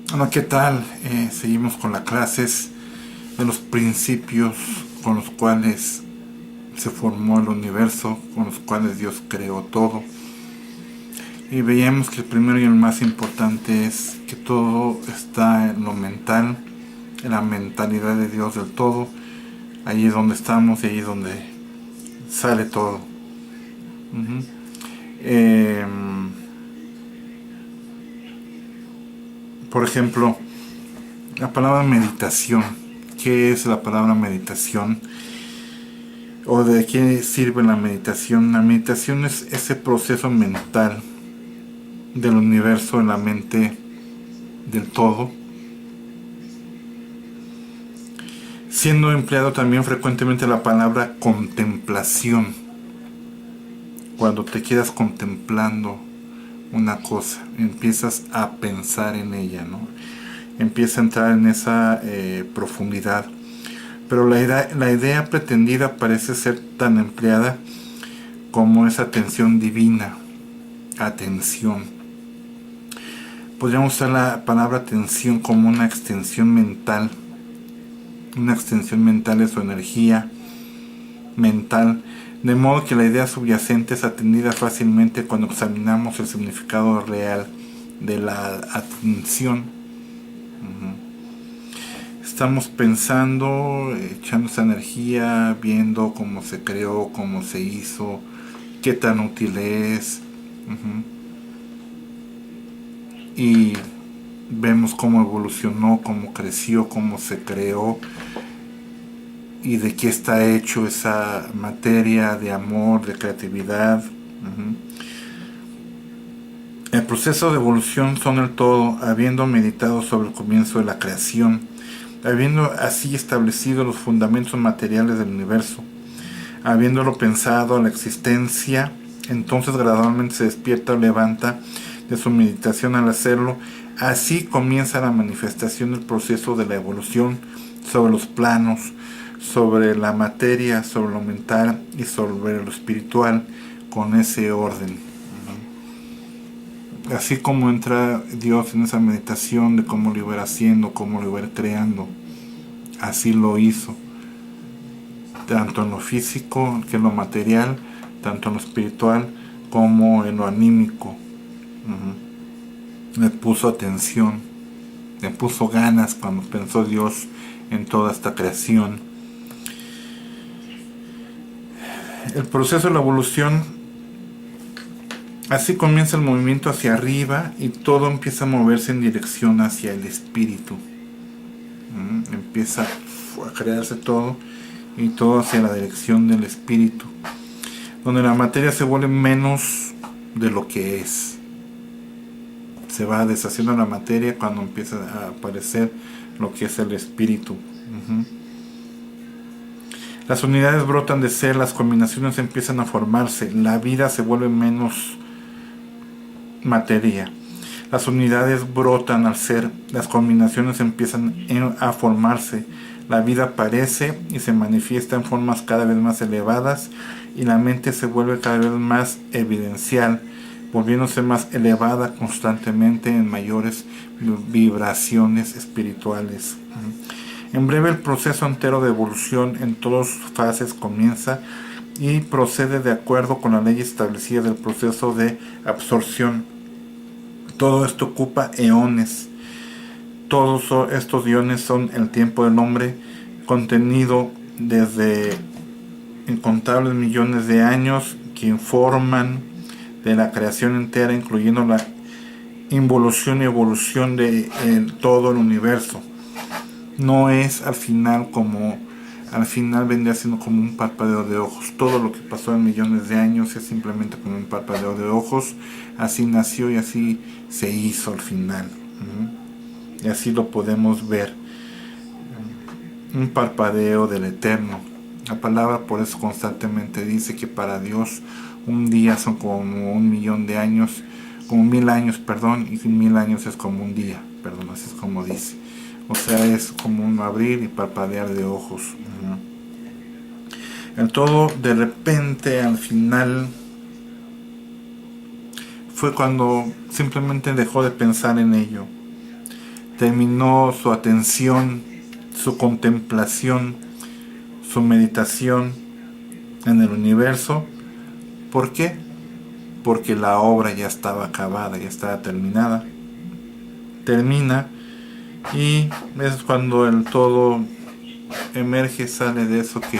Bueno, ¿qué tal? Seguimos con las clases de los principios con los cuales se formó el universo, con los cuales Dios creó todo. Y veíamos que el primero y el más importante es que todo está en lo mental, en la mentalidad de Dios del todo. Ahí es donde estamos y ahí es donde sale todo. Uh-huh. Eh, por ejemplo, la palabra meditación. ¿Qué es la palabra meditación? ¿O de qué sirve la meditación? La meditación es ese proceso mental del universo en la mente del todo, siendo empleado también frecuentemente la palabra contemplación, cuando te quedas contemplando una cosa, empiezas a pensar en ella, ¿no? Empieza a entrar en esa profundidad. Pero la idea pretendida parece ser tan empleada como esa atención divina, atención. Podríamos usar la palabra atención como una extensión mental de su energía mental, de modo que la idea subyacente es atendida fácilmente cuando examinamos el significado real de la atención. Estamos pensando, echando esa energía, viendo cómo se creó, cómo se hizo, qué tan útil es. Y vemos cómo evolucionó, cómo creció, cómo se creó y de qué está hecho esa materia de amor, de creatividad. El proceso de evolución son el todo, habiendo meditado sobre el comienzo de la creación, habiendo así establecido los fundamentos materiales del universo, habiéndolo pensado a la existencia, entonces gradualmente se despierta o levanta de su meditación al hacerlo. Así comienza la manifestación del proceso de la evolución sobre los planos, sobre la materia, sobre lo mental y sobre lo espiritual, con ese orden. Así como entra Dios en esa meditación de cómo lo iba a ir haciendo, cómo lo iba a ir creando, así lo hizo, tanto en lo físico, que en lo material, tanto en lo espiritual como en lo anímico. Le puso atención, le puso ganas cuando pensó Dios en toda esta creación. El proceso de la evolución, así comienza el movimiento hacia arriba y todo empieza a moverse en dirección hacia el espíritu. Empieza a crearse todo y todo hacia la dirección del espíritu, donde la materia se vuelve menos de lo que es. Se va deshaciendo la materia cuando empieza a aparecer lo que es el espíritu. Las unidades brotan de ser, las combinaciones empiezan a formarse, la vida se vuelve menos materia. Las unidades brotan al ser, las combinaciones empiezan a formarse, la vida aparece y se manifiesta en formas cada vez más elevadas y la mente se vuelve cada vez más evidencial, volviéndose más elevada constantemente en mayores vibraciones espirituales. En breve, el proceso entero de evolución en todas sus fases comienza y procede de acuerdo con la ley establecida del proceso de absorción. Todo esto ocupa eones. Todos estos iones son el tiempo del hombre, contenido desde incontables millones de años que informan de la creación entera, incluyendo la involución y evolución de todo el universo. No es al final vendría siendo como un parpadeo de ojos. Todo lo que pasó en millones de años es simplemente como un parpadeo de ojos. Así nació y así se hizo al final. Y así lo podemos ver. Un parpadeo del eterno. La palabra por eso constantemente dice que para Dios un día son como 1.000.000 de años, como 1.000 años, perdón, y 1.000 años es como un día, perdón, así es como dice. O sea, es como un abrir y parpadear de ojos. El todo de repente al final fue cuando simplemente dejó de pensar en ello. terminó su atención, su contemplación, su meditación en el universo. ¿Por qué? Porque la obra ya estaba acabada, ya estaba terminada. Termina y es cuando el todo emerge, sale de eso que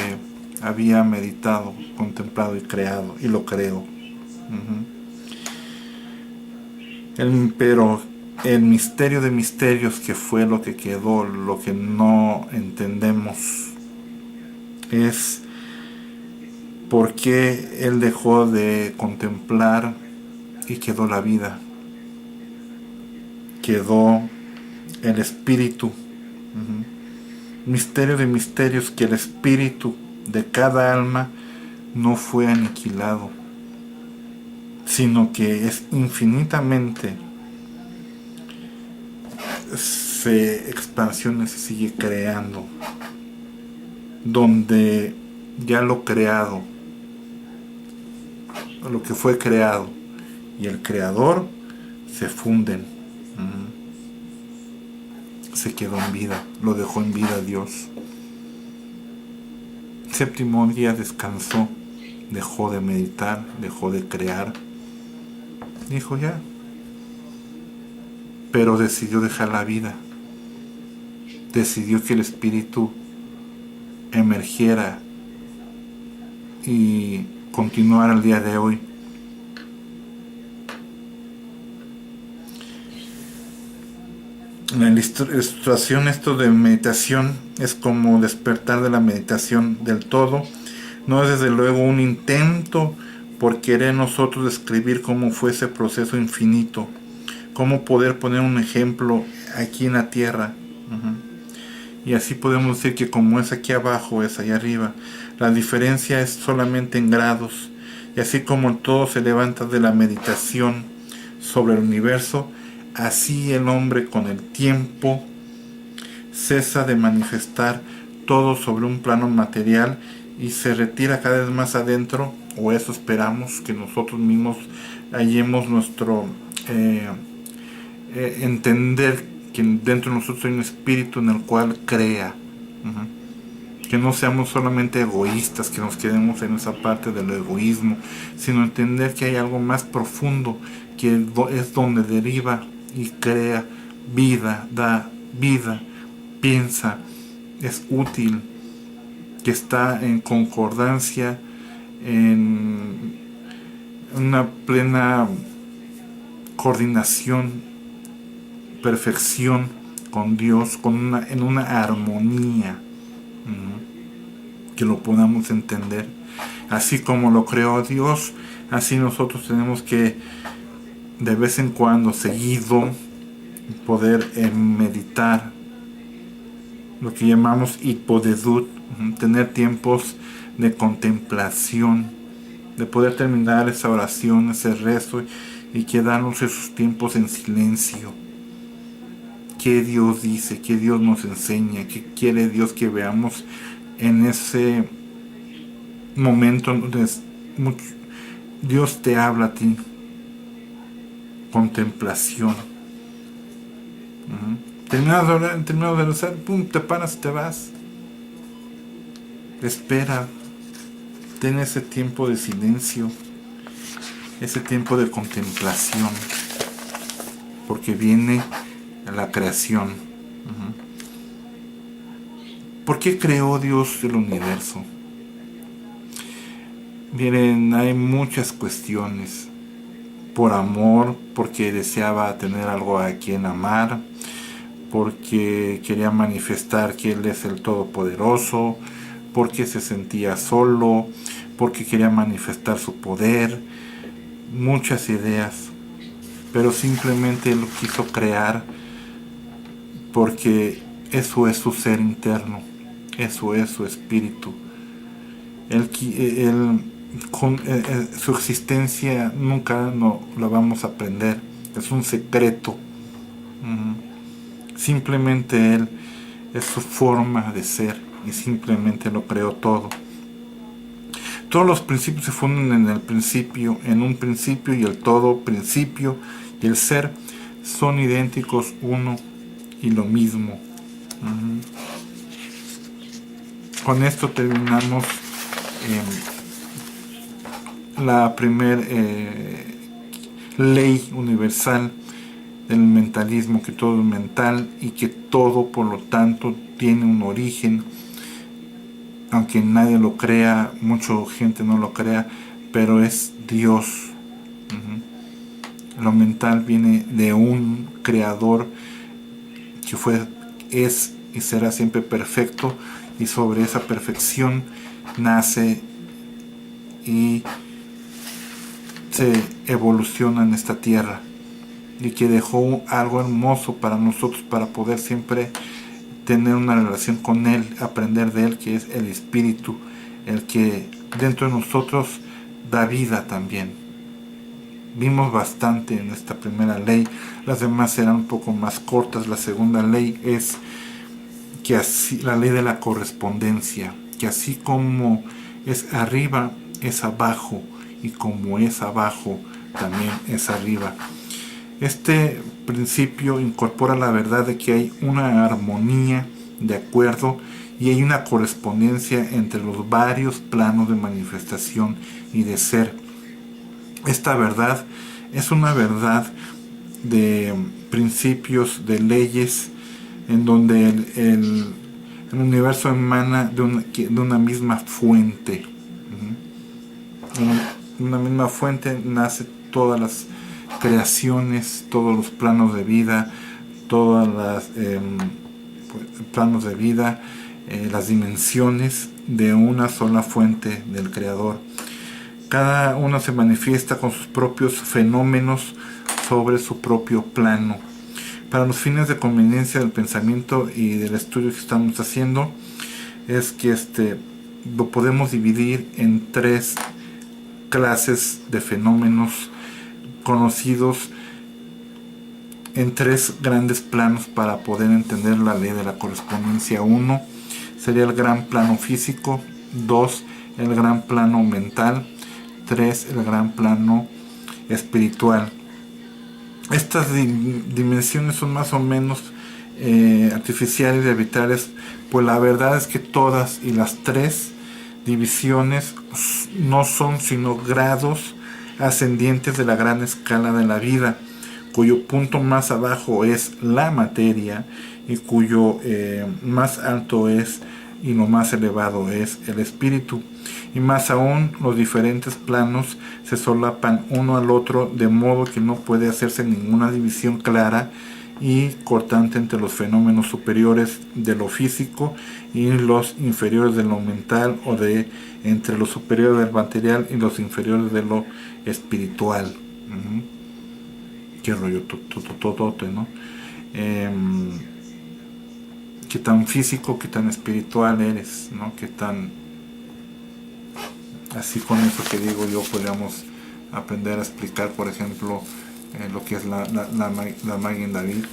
había meditado, contemplado y creado, y lo creó. Pero el misterio de misterios, que fue lo que quedó, lo que no entendemos, es por qué él dejó de contemplar y quedó la vida, quedó el espíritu. Misterio de misterios, que el espíritu de cada alma no fue aniquilado, sino que es infinitamente, se expansiona, se sigue creando, donde ya lo creado, lo que fue creado y el creador se funden. Se quedó en vida, lo dejó en vida Dios. Séptimo día descansó, dejó de meditar, dejó de crear, dijo ya, pero decidió dejar la vida, decidió que el espíritu emergiera y continuara el día de hoy. La ilustración, esto de meditación, es como despertar de la meditación del todo. No es desde luego un intento por querer nosotros describir cómo fue ese proceso infinito, cómo poder poner un ejemplo aquí en la tierra. Y así podemos decir que como es aquí abajo, es allá arriba. La diferencia es solamente en grados. Y así como todo se levanta de la meditación sobre el universo, así el hombre con el tiempo cesa de manifestar todo sobre un plano material y se retira cada vez más adentro, o eso esperamos, que nosotros mismos hallemos nuestro entender que dentro de nosotros hay un espíritu en el cual crea. Que no seamos solamente egoístas, que nos quedemos en esa parte del egoísmo, sino entender que hay algo más profundo, que es donde deriva y crea vida, da vida, piensa, es útil, que está en concordancia, en una plena coordinación, perfección con Dios, en una armonía, que lo podamos entender. Así como lo creó Dios, así nosotros tenemos que de vez en cuando, seguido, poder meditar, lo que llamamos hipodedut, tener tiempos de contemplación, de poder terminar esa oración, ese rezo, y quedarnos esos tiempos en silencio. ¿Qué Dios dice? ¿Qué Dios nos enseña? ¿Qué quiere Dios que veamos en ese momento donde Dios te habla a ti? Contemplación. Terminado de rezar, pum, te paras y te vas. Espera, ten ese tiempo de silencio, ese tiempo de contemplación, porque viene la creación. ¿Por qué creó Dios el universo? Miren, hay muchas cuestiones. Por amor, porque deseaba tener algo a quien amar, porque quería manifestar que Él es el Todopoderoso, porque se sentía solo, porque quería manifestar su poder, muchas ideas, pero simplemente Él quiso crear porque eso es su ser interno, eso es su espíritu. Su existencia nunca la vamos a aprender, es un secreto. Simplemente Él es su forma de ser y simplemente lo creó todo. Todos los principios se funden en el principio, en un principio, y el todo principio y el ser son idénticos uno y lo mismo. Con esto terminamos la primer ley universal del mentalismo, que todo es mental y que todo por lo tanto tiene un origen, aunque nadie lo crea, mucha gente no lo crea, pero es Dios. Lo mental viene de un creador que es y será siempre perfecto, y sobre esa perfección nace y se evoluciona en esta tierra, y que dejó algo hermoso para nosotros, para poder siempre tener una relación con Él, aprender de Él, que es el Espíritu, el que dentro de nosotros da vida también. Vimos bastante en esta primera ley, las demás serán un poco más cortas. La segunda ley es que así, la ley de la correspondencia, que así como es arriba, es abajo, y como es abajo, también es arriba. Este principio incorpora la verdad de que hay una armonía de acuerdo y hay una correspondencia entre los varios planos de manifestación y de ser. Esta verdad es una verdad de principios, de leyes, en donde el universo emana de una misma fuente. De una misma fuente nace todas las creaciones, todos los planos de vida, todas las planos de vida, las dimensiones de una sola fuente del Creador. Cada uno se manifiesta con sus propios fenómenos sobre su propio plano. Para los fines de conveniencia del pensamiento y del estudio que estamos haciendo, es que lo podemos dividir en 3 clases de fenómenos conocidos, en 3 grandes planos, para poder entender la ley de la correspondencia. 1 sería el gran plano físico, 2 el gran plano mental, 3 el gran plano espiritual. Estas dimensiones son más o menos artificiales y arbitrarias, pues la verdad es que todas y las 3 divisiones no son sino grados ascendientes de la gran escala de la vida, cuyo punto más abajo es la materia y cuyo más alto es y lo más elevado es el espíritu. Y más aún, los diferentes planos se solapan uno al otro, de modo que no puede hacerse ninguna división clara y cortante entre los fenómenos superiores de lo físico y los inferiores de lo mental, o entre los superiores del material y los inferiores de lo espiritual. Qué rollo tototote, ¿no? Qué tan físico, qué tan espiritual eres, ¿no? Qué tan... Así, con eso que digo yo, podríamos aprender a explicar, por ejemplo, lo que es la Magen David,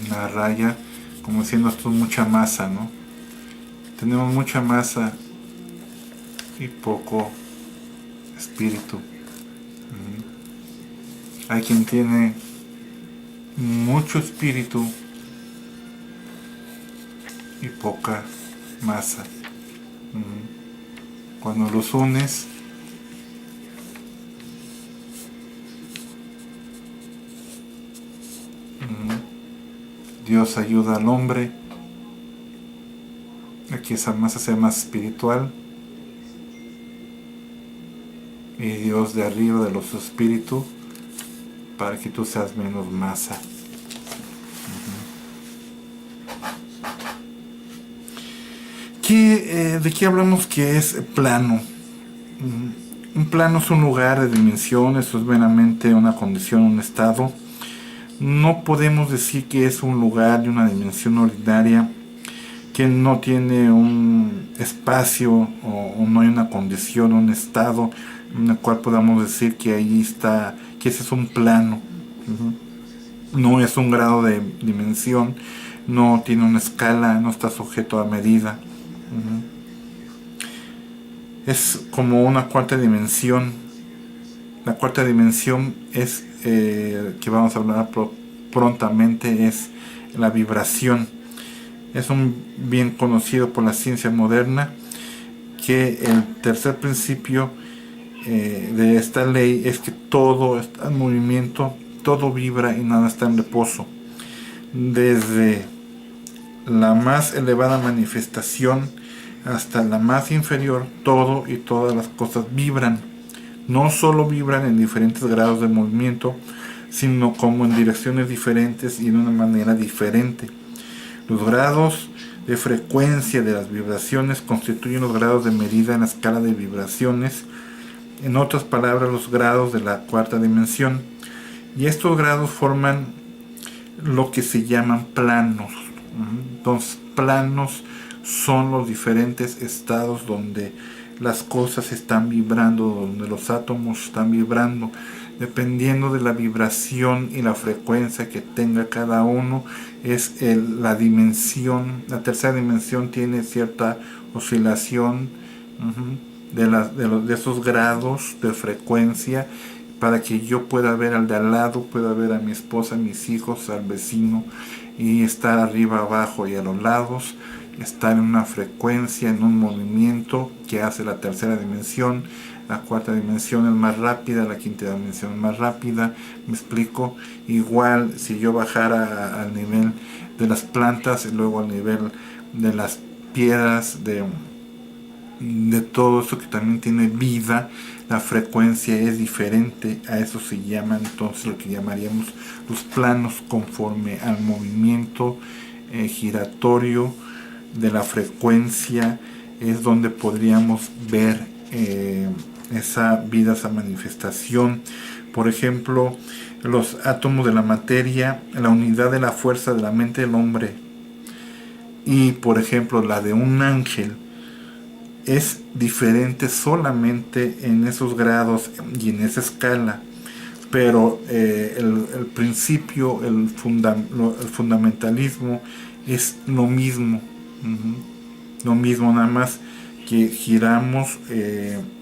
la raya, como diciendo, esto es mucha masa, ¿no? Tenemos mucha masa y poco espíritu. Hay quien tiene mucho espíritu y poca masa. Cuando los unes, Dios ayuda al hombre a que esa masa sea más espiritual, y Dios de arriba de los espíritus para que tú seas menos masa. ¿De qué hablamos que es plano? Un plano es un lugar de dimensiones, es meramente una condición, un estado. No podemos decir que es un lugar de una dimensión ordinaria, que no tiene un espacio o no hay una condición, un estado en el cual podamos decir que ahí está, que ese es un plano. No es un grado de dimensión, no tiene una escala, no está sujeto a medida. Es como una cuarta dimensión. La cuarta dimensión es que vamos a hablar prontamente es la vibración. Es un bien conocido por la ciencia moderna que el tercer principio de esta ley es que todo está en movimiento, todo vibra y nada está en reposo. Desde la más elevada manifestación hasta la más inferior, todo y todas las cosas vibran. No solo vibran en diferentes grados de movimiento, sino como en direcciones diferentes y de una manera diferente. Los grados de frecuencia de las vibraciones constituyen los grados de medida en la escala de vibraciones, en otras palabras, los grados de la cuarta dimensión. Y estos grados forman lo que se llaman planos. Entonces, planos son los diferentes estados donde las cosas están vibrando, donde los átomos están vibrando. Dependiendo de la vibración y la frecuencia que tenga cada uno, es la dimensión. La tercera dimensión tiene cierta oscilación de esos grados de frecuencia, para que yo pueda ver al de al lado, pueda ver a mi esposa, a mis hijos, al vecino, y estar arriba, abajo y a los lados, estar en una frecuencia, en un movimiento que hace la tercera dimensión. La cuarta dimensión es más rápida, la quinta dimensión es más rápida. Me explico. Igual si yo bajara al nivel de las plantas y luego al nivel de las piedras, de todo eso que también tiene vida, la frecuencia es diferente. A eso se llama entonces lo que llamaríamos los planos, conforme al movimiento giratorio de la frecuencia es donde podríamos ver esa vida, esa manifestación. Por ejemplo, los átomos de la materia, la unidad de la fuerza de la mente del hombre, y por ejemplo la de un ángel, es diferente solamente en esos grados y en esa escala, pero el principio, el fundamentalismo es lo mismo. Lo mismo, nada más que giramos,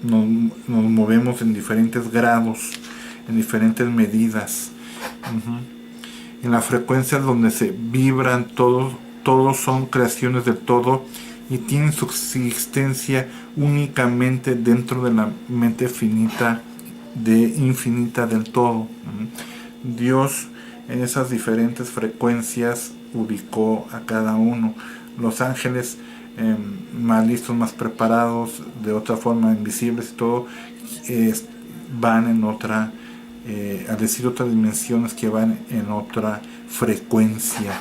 nos movemos en diferentes grados, en diferentes medidas. En la frecuencia donde se vibran todos son creaciones del todo y tienen su existencia únicamente dentro de la mente finita, infinita del todo. Dios en esas diferentes frecuencias ubicó a cada uno. Los ángeles más listos, más preparados, de otra forma invisibles y todo, van en otra, al decir otras dimensiones, que van en otra frecuencia.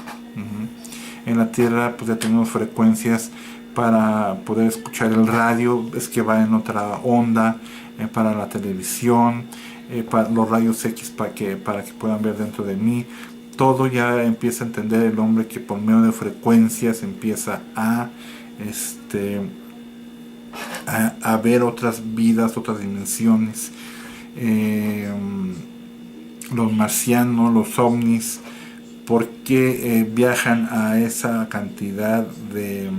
En la Tierra pues ya tenemos frecuencias para poder escuchar el radio, es que va en otra onda, para la televisión, para los rayos X para que puedan ver dentro de mí. Todo ya empieza a entender el hombre, que por medio de frecuencias empieza a ver otras vidas, otras dimensiones. Los marcianos, los ovnis, ¿por qué viajan a esa cantidad de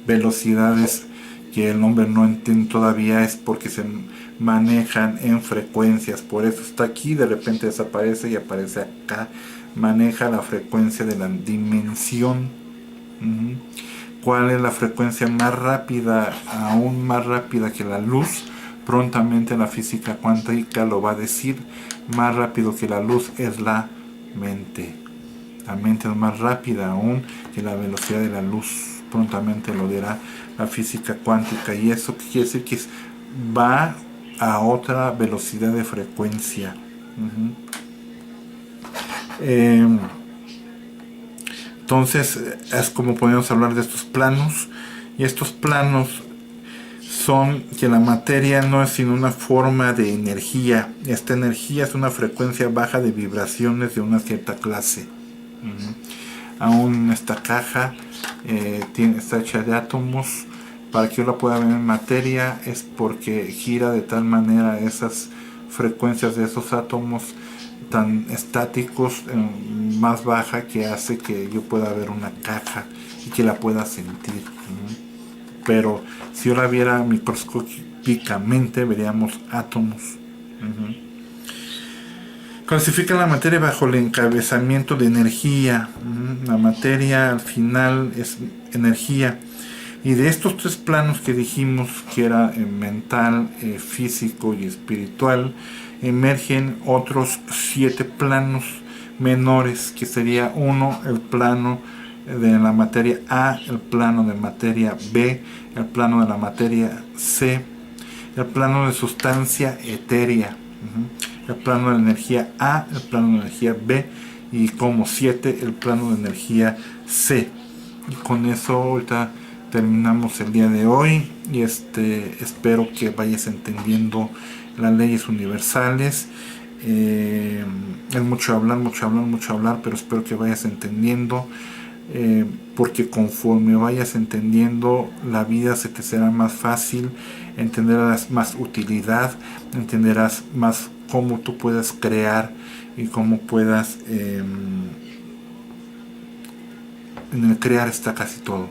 velocidades que el hombre no entiende todavía? Es porque se manejan en frecuencias. Por eso está aquí, de repente desaparece y aparece acá. Maneja la frecuencia de la dimensión. ¿Cuál es la frecuencia más rápida, aún más rápida que la luz? Prontamente la física cuántica lo va a decir. Más rápido que la luz es la mente. La mente es más rápida aún que la velocidad de la luz. Prontamente lo dirá la física cuántica. Y eso quiere decir que va a otra velocidad de frecuencia. Entonces es como podemos hablar de estos planos. Y estos planos son que la materia no es sino una forma de energía. Esta energía es una frecuencia baja de vibraciones de una cierta clase. Aún esta caja está hecha de átomos. Para que yo la pueda ver en materia es porque gira de tal manera esas frecuencias de esos átomos tan estáticos, más baja, que hace que yo pueda ver una caja y que la pueda sentir. Pero si yo la viera microscópicamente, veríamos átomos. Clasifica la materia bajo el encabezamiento de energía. La materia al final es energía. Y de estos tres planos que dijimos, que era mental, físico y espiritual, emergen otros 7 planos menores, que sería uno, el plano de la materia A, el plano de materia B, el plano de la materia C, el plano de sustancia etérea, el plano de energía A, el plano de energía B, y como 7 el plano de energía C. Y con eso ahorita terminamos el día de hoy, y espero que vayas entendiendo las leyes universales. Es mucho hablar, pero espero que vayas entendiendo, porque conforme vayas entendiendo, la vida se te será más fácil, entenderás más utilidad, entenderás más cómo tú puedas crear y cómo puedas, en el crear está casi todo.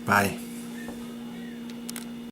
Bye.